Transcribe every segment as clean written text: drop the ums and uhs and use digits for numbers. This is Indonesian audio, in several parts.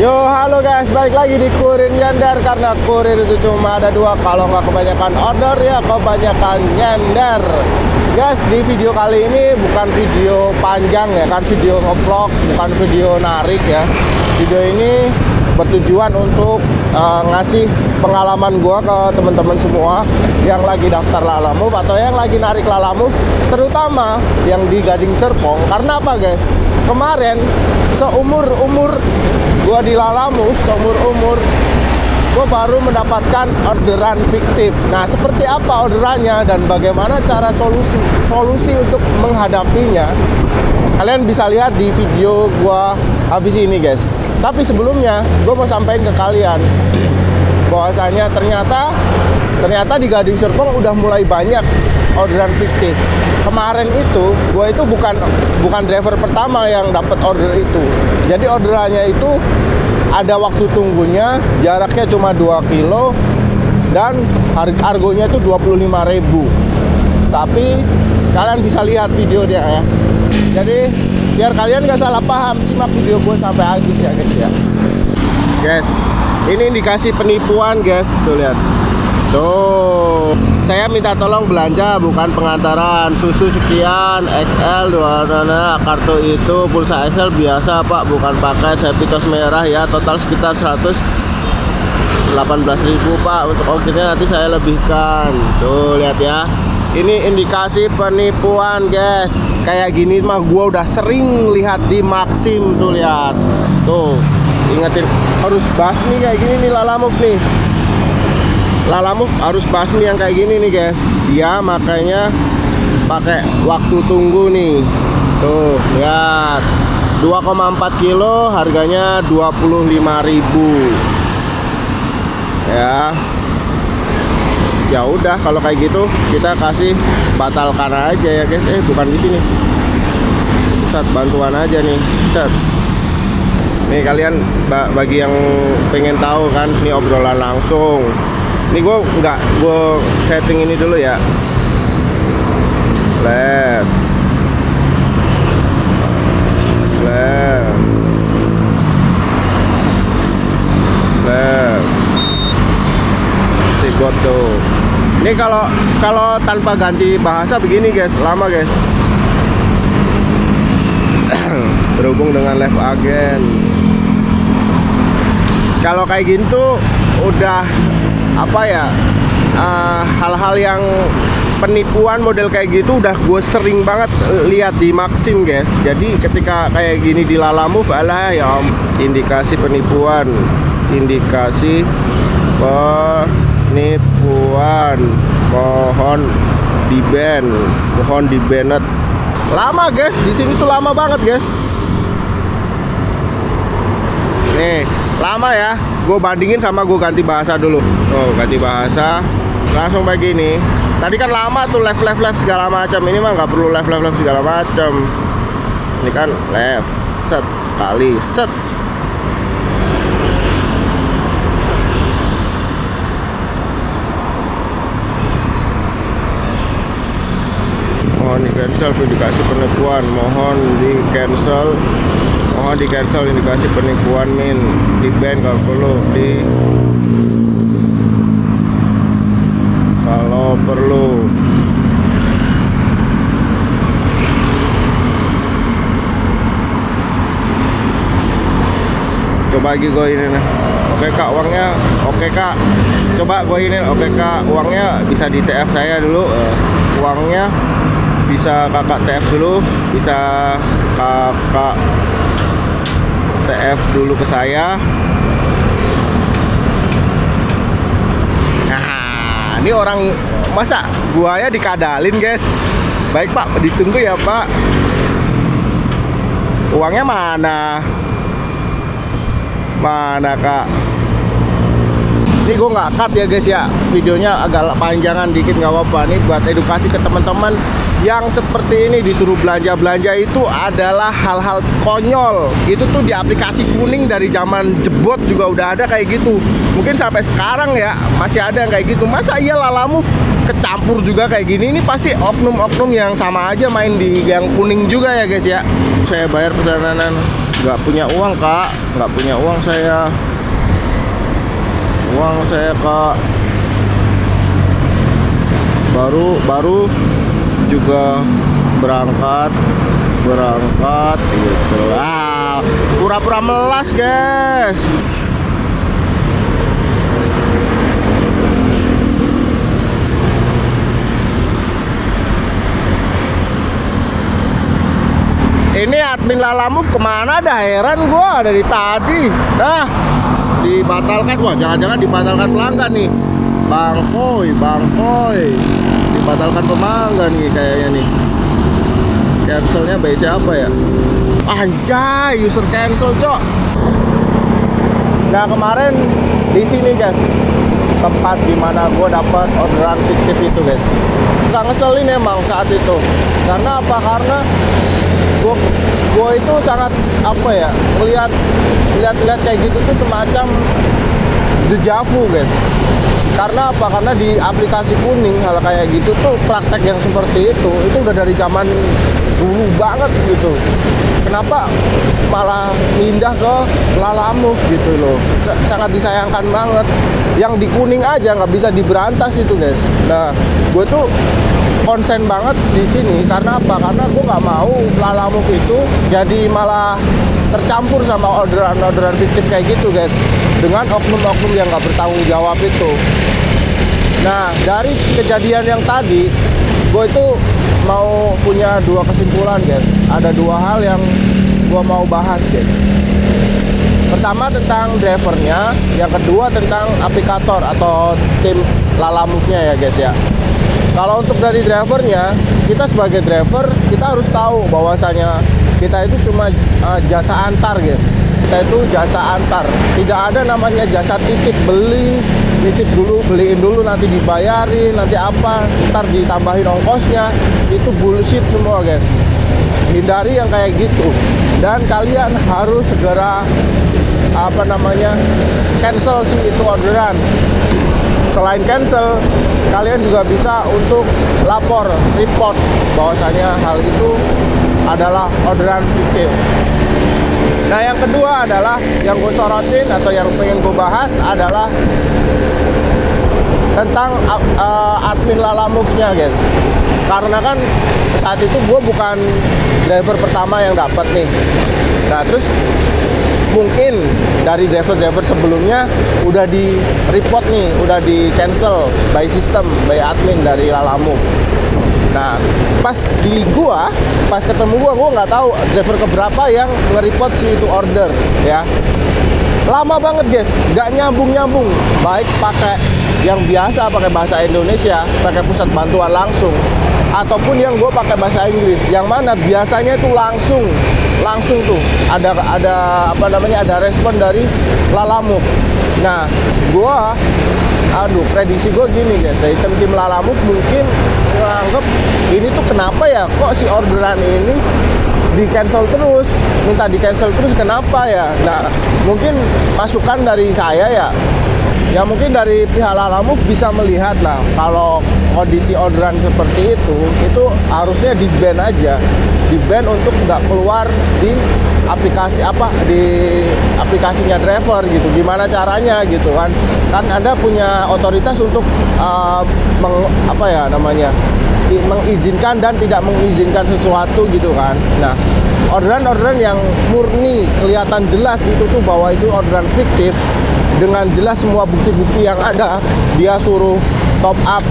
Yo, halo guys, balik lagi di Kurir Nyender. Karena kurir itu cuma ada dua, kalau nggak kebanyakan order ya kebanyakan nyender. Guys, di video kali ini bukan video panjang ya, kan video nge-vlog, bukan video narik ya. Video ini bertujuan untuk ngasih pengalaman gua ke teman-teman semua yang lagi daftar Lalamove atau yang lagi narik Lalamove, terutama yang di Gading Serpong. Karena apa guys? Kemarin seumur-umur gua di Lalamove, seumur-umur gua baru mendapatkan orderan fiktif. Nah, seperti apa orderannya dan bagaimana cara solusi untuk menghadapinya, kalian bisa lihat di video gua habis ini guys. Tapi sebelumnya gua mau sampaikan ke kalian bahwasanya ternyata di Gading Serpong udah mulai banyak orderan fiktif. Kemarin itu gue itu bukan driver pertama yang dapat order itu. Jadi orderannya itu ada waktu tunggunya, jaraknya cuma 2 kilo dan argonya itu 25.000. Tapi kalian bisa lihat video dia ya. Jadi biar kalian gak salah paham, simak video gue sampai habis ya guys ya. Guys, ini indikasi penipuan guys, tuh lihat. Tuh, saya minta tolong belanja bukan pengantaran. Susu sekian, XL, kartu itu pulsa XL biasa pak, bukan paket. Happy Toast merah ya, total sekitar 118.000 pak. Untuk ongkirnya nanti saya lebihkan. Tuh lihat ya, ini indikasi penipuan guys. Kayak gini mah gua udah sering lihat di Maxim. Tuh lihat, tuh ingetin harus basmi kayak gini nih Lalamove nih. Lalamove harus basmi yang kayak gini nih guys. Dia makanya pakai waktu tunggu nih. Tuh lihat, 2,4 kilo harganya 25.000 ya. Ya udah kalau kayak gitu kita kasih batalkan aja ya guys. Bukan di sini. Set bantuan aja nih. Set. Nih kalian bagi yang pengen tahu kan, ini obrolan langsung. Ini gue setting ini dulu ya. Left. Si bot tuh. Ini kalau tanpa ganti bahasa begini guys, lama guys. Berhubung dengan live agen. Kalau kayak gini tuh udah apa ya, hal-hal yang penipuan model kayak gitu udah gue sering banget lihat di Maxim guys. Jadi ketika kayak gini di Lalamove, alah ya indikasi penipuan, indikasi penipuan, mohon di banned. Lama guys, di sini tuh lama banget guys. Nih lama ya, gue bandingin sama gue ganti bahasa dulu. Oh, ganti bahasa langsung begini. Tadi kan lama tuh left segala macam. Ini mah nggak perlu left segala macam. Ini kan left set sekali set. Mohon di cancel indikasi penipuan. Mohon di cancel indikasi penipuan min. Di ban kalau perlu. Coba lagi gue ini nih. Oke kak, uangnya. Oke kak, coba gue ini. Oke kak, uangnya bisa di TF saya dulu. Uangnya bisa kakak TF dulu. Bisa kakak TF dulu ke saya. Nah, ini orang masa buaya dikadalin guys. Baik pak, ditunggu ya pak. Uangnya mana kak? Ini gue nggak cut ya guys ya, videonya agak panjangan dikit, nggak apa-apa. Nih buat edukasi ke teman-teman yang seperti ini disuruh belanja itu adalah hal-hal konyol. Itu tuh di aplikasi kuning dari zaman jebot juga udah ada kayak gitu. Mungkin sampai sekarang ya masih ada yang kayak gitu. Masa iya Lalamove kecampur juga kayak gini? Ini pasti oknum-oknum yang sama aja main di yang kuning juga ya guys ya. Saya bayar pesanan Nggak punya uang kak, nggak punya uang saya. Uang saya kak baru juga berangkat gitu. Pura-pura melas guys. Ini admin Lalamove kemana dah, heran gua dari tadi. Nah, dibatalkan. Wah, jangan-jangan dibatalkan pelanggan nih. Bang Koy dibatalkan pelanggan nih kayaknya nih. Cancelnya by siapa ya? Anjay, user cancel, cok. Nah, kemarin di sini guys, tempat dimana gue dapat orderan fiktif itu guys. Gak ngeselin emang saat itu. Karena apa? Karena gue itu sangat apa ya, lihat kayak gitu tuh semacam deja vu guys. Karena apa? Karena di aplikasi kuning hal kayak gitu tuh, praktek yang seperti itu udah dari zaman dulu banget gitu. Kenapa malah pindah ke Lalamove gitu loh? Sangat disayangkan banget. Yang di kuning aja nggak bisa diberantas itu guys. Nah, gue tuh konsen banget di sini karena apa? Karena gue nggak mau Lalamove itu jadi malah tercampur sama orderan fiktif kayak gitu guys, dengan oknum-oknum yang nggak bertanggung jawab itu. Nah, dari kejadian yang tadi, gue itu mau punya dua kesimpulan guys. Ada dua hal yang gue mau bahas guys. Pertama tentang drivernya, yang kedua tentang aplikator atau tim Lalamove-nya ya guys ya. Kalau untuk dari drivernya, kita sebagai driver kita harus tahu bahwasanya kita itu cuma jasa antar guys. Kita itu jasa antar, tidak ada namanya jasa titip beli, titip dulu, beliin dulu nanti dibayarin, nanti apa, ntar ditambahin ongkosnya. Itu bullshit semua guys. Hindari yang kayak gitu. Dan kalian harus segera cancel sih itu orderan. Selain cancel, kalian juga bisa untuk lapor, report bahwasanya hal itu adalah orderan fiktif. Nah, yang kedua adalah yang gue sorotin atau yang pengen gue bahas adalah tentang admin Lalamove-nya guys. Karena kan saat itu gue bukan driver pertama yang dapat nih. Nah, terus mungkin dari driver-driver sebelumnya udah di report nih, udah di cancel by system, by admin dari Lalamove. Nah, pas ketemu gua nggak tahu driver keberapa yang nge-report si itu order ya. Lama banget guys, nggak nyambung. Baik pakai yang biasa pakai bahasa Indonesia, pakai pusat bantuan langsung, ataupun yang gue pakai bahasa Inggris, yang mana biasanya itu langsung tuh ada respon dari Lalamove. Nah, prediksi gue gini guys, dari tim Lalamove mungkin nganggep ini tuh kenapa ya kok si orderan ini di cancel terus, minta di cancel terus, kenapa ya? Nah, mungkin masukan dari saya ya mungkin dari pihak Lalamove bisa melihat lah kalau kondisi orderan seperti itu harusnya di ban aja, di ban untuk nggak keluar di aplikasinya driver gitu. Gimana caranya gitu kan Anda punya otoritas untuk mengizinkan dan tidak mengizinkan sesuatu gitu kan. Nah, orderan yang murni kelihatan jelas itu tuh bahwa itu orderan fiktif, dengan jelas semua bukti-bukti yang ada. Dia suruh top up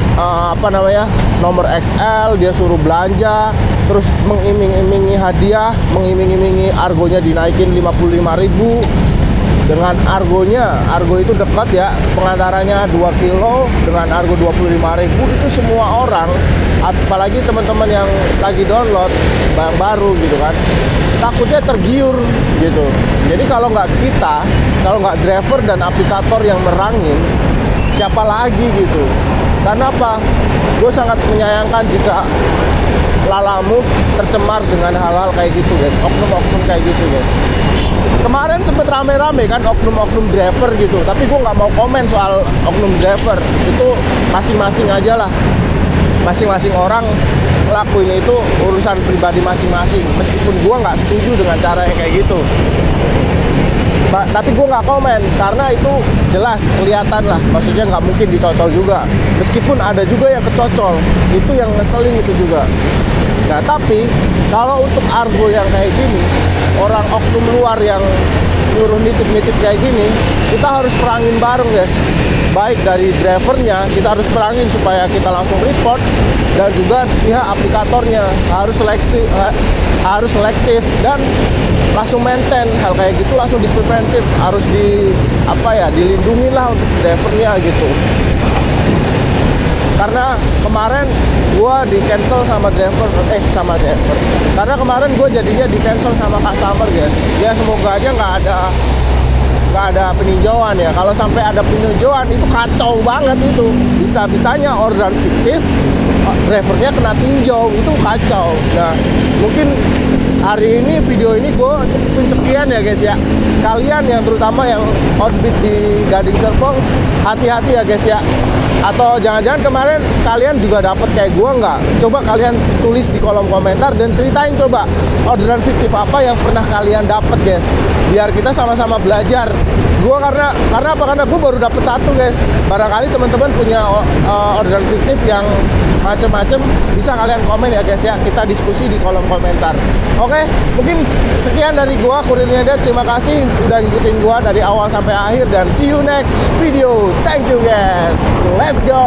nomor XL, dia suruh belanja, terus mengiming-imingi hadiah, mengiming-imingi argonya dinaikin 55.000 dengan argo itu dekat ya, pengantarannya 2 kilo dengan argo 25.000. Itu semua orang, apalagi teman-teman yang lagi download barang baru gitu kan, takutnya tergiur gitu. Jadi kalau nggak driver dan aplikator yang merangin, siapa lagi gitu. Karena apa? Gue sangat menyayangkan jika Lalamove tercemar dengan hal-hal kayak gitu guys, oknum-oknum kayak gitu guys. Kemarin sempet rame-rame kan oknum-oknum driver gitu, tapi gue nggak mau komen soal oknum driver. Itu masing-masing aja lah, masing-masing orang ngelakuin itu urusan pribadi masing-masing. Meskipun gue nggak setuju dengan cara yang kayak gitu. Tapi gue nggak komen karena itu jelas kelihatan lah, maksudnya nggak mungkin dicocol juga. Meskipun ada juga yang kecocol, itu yang ngeselin itu juga. Nah tapi kalau untuk argo yang kayak gini, orang oknum luar yang nyuruh nitip-nitip kayak gini, kita harus perangin bareng guys. Baik dari drivernya, kita harus perangin supaya kita langsung report, dan juga pihak aplikatornya harus selektif dan langsung maintain hal kayak gitu, langsung di preventif, harus dilindungi lah untuk drivernya gitu. Karena kemarin gue di cancel sama driver, karena kemarin gue jadinya di cancel sama customer guys. Ya semoga aja nggak ada peninjauan ya. Kalau sampai ada peninjauan itu kacau banget itu. Bisa-bisanya orderan fiktif, drivernya kena tinjau, itu kacau. Nah mungkin hari ini video ini gue cukupin sekian ya guys ya. Kalian yang terutama yang outbid di Gading Serpong, hati-hati ya guys ya. Atau jangan-jangan kemarin kalian juga dapat kayak gua nggak? Coba kalian tulis di kolom komentar dan ceritain coba orderan fiktif apa yang pernah kalian dapat guys. Biar kita sama-sama belajar. Gua karena apa? Karena gua baru dapat satu guys. Barangkali teman-teman punya orderan fiktif yang macam-macam, bisa kalian komen ya guys ya. Kita diskusi di kolom komentar. Oke, mungkin sekian dari gua, Kurir Nyender. Terima kasih udah ngikutin gua dari awal sampai akhir, dan see you next video. Thank you guys. Let's go.